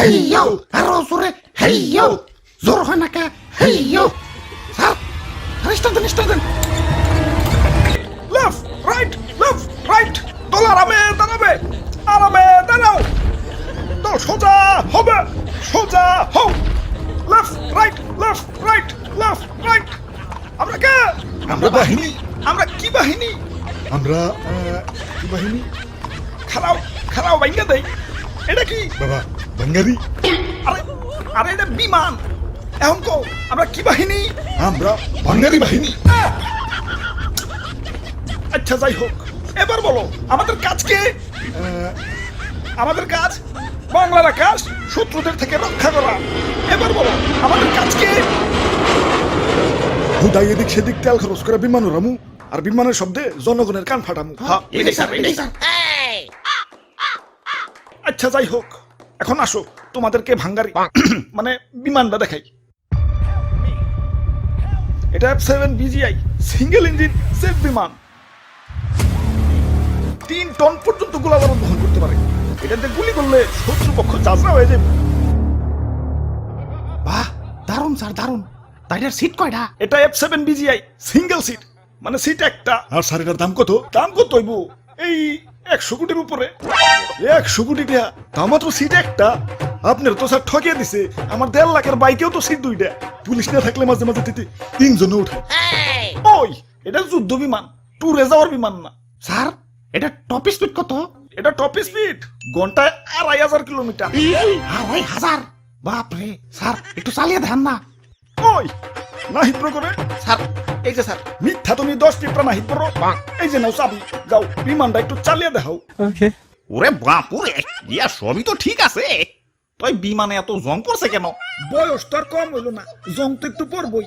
হেইয়ো আরো জোরে হেইয়ো জোর হয় না কে হেইয়ো স্যার স্টার্ট দেন লেফট রাইট দল আরামে দাঁড়াও দল সোজা হবে সোজা হও লেফট রাইট আমরা কে আমরা বাহিনী আমরা কি বাহিনী আমরা কি বাহিনী খারাও বাইঙ্গা দেই এটা কি বাবা বাঙ্গারি আরে এটা বিমান এখন কো আমরা কি বাহিনী আমরা বাঙ্গারি বাহিনী আচ্ছা যাই হোক এবার বলো আমাদের কাজ কে আমাদের কাজ বাংলার আকাশ শত্রুদের থেকে রক্ষা করা এবার বলো আমাদের কাজ কে হুদাই এদিক সেদিক তেল খরচ করে বিমান উড়ামু আর বিমানের শব্দে জনগণের কান ফাটামু এটাই স্যার আচ্ছা যাই হোক এখন আসো তোমাদেরকে ভাঙ্গারি মানে বিমানটা দেখাই এটা F7 BGI single engine safe বিমান 3 টন পর্যন্ত গোলাবারুদ বহন করতে পারে এটাতে গুলি করলে শত্রুপক্ষ যাত্রা হয়ে যাবে বাহ দারুণ স্যার দারুণ তাইটার সিট কয়টা এটা F7 BGI সিঙ্গেল সিট মানে সিট একটা আর স্যার এটার দাম কত দাম কত হইব এই 100 কোটির উপরে 100 কোটি টাকা তা মাত্র সিট একটা আপনার তো স্যার ঠকিয়ে দিছে আমার 1.5 লাখের বাইকেও তো সিট দুইটা পুলিশ না থাকলে মাঝে মাঝে তিনজনে উঠে ওই এটা যুদ্ধ বিমান ট্যুরে যাওয়ার বিমান না স্যার এটা টপ স্পিড কত এটা টপ স্পিড ঘন্টায় 2500 কিলোমিটার 2500 বাপরে স্যার একটু চালিয়ে দেন না ওই নাহিত করে স্যার এই যে স্যার মিথ্যা তুমি 10 টিপটা নাহিত করো এই যে নাও চাবি যাও বিমানটা একটু চালিয়ে দেখাও ওরে বাপুরে ইয়া সবই তো ঠিক আছে তুই বিমানে এত জং পড়ছে কেন বয়স তো আর কম হইলো না জং তো একটু পড়বই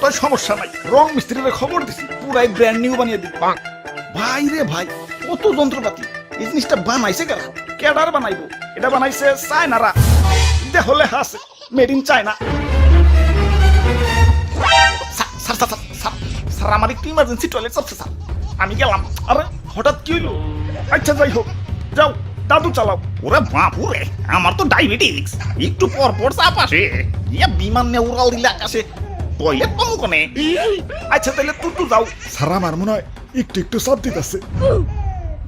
তাই সমস্যা নাই রং মিস্ত্রিরে খবর দিছি পুরাই ব্র্যান্ড নিউ বানিয়ে দিবি ভাই রে ভাই কত যন্ত্রপাতি এই জিনিসটা বানাইছে কেডার বানাইবো এটা বানাইছে চায়নারা দেখলে হাসে মেড ইন চায়না স্যার আমার একটু ইমার্জেন্সি টয়লেট চাপছে স্যার আমি গেলাম আরে হঠাৎ কি হইলো আচ্ছা যাই হোক যাও দাদু চালাও ওরে বাপুরে আমার তো ডায়াবেটিক্স একটু পর পর চাপ আসে ইয়া বিমান নিয়ে উড়াল দিলে আকাশে টয়লেট পাবো কোনে আচ্ছা তাহলে তুই যাও স্যার আমার মনে হয় একটু চাপ দিতেছে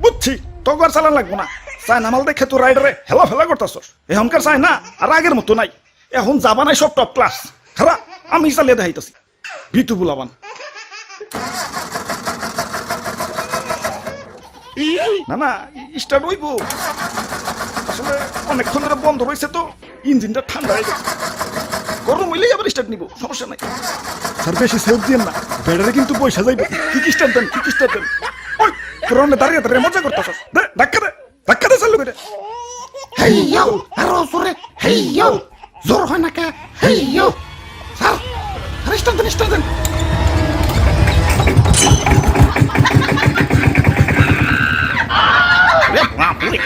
বুঝছি তোর চালান লাগবো না চায়না মাল দেখে তো রাইডারে হেলা ফেলা করতেছস এখনকার চায়না আর আগের মতো নাই এখন যাবা নাই সব টপ ক্লাস খারাপ আমি চালিয়ে দেখাইতেছি ভিতু বুলাবান না না স্টার্ট হইব আসলে অনেকক্ষণ ধরে বন্ধ রয়েছে তো ইঞ্জিনটা ঠান্ডা হয়ে গেছে গরম হইলেই আবার স্টার্ট নিব সমস্যা নাই স্যার বেশি সেফ দিন না ব্যাটারি কিন্তু পয়সা যাইবে কি স্টার্ট দেন ওই তোর দাঁড়িয়ে মজা করতেছস ধাক্কা দে চালু করে হেইয়ো আরো জোরে হেইয়ো জোর হয় না কে হেইয়ো স্যার স্টার্ট দেন ওরে বাপুরে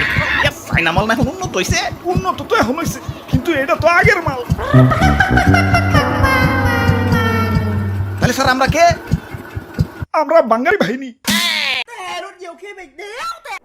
ইয়া চাইনা মাল না এখন উন্নত হইছে উন্নত তো এখন হয়েছে কিন্তু এটা তো আগের মাল তাহলে স্যার আমরা কে আমরা বাঙালি বাহিনী Tè luôn nhiều khi mình đéo tè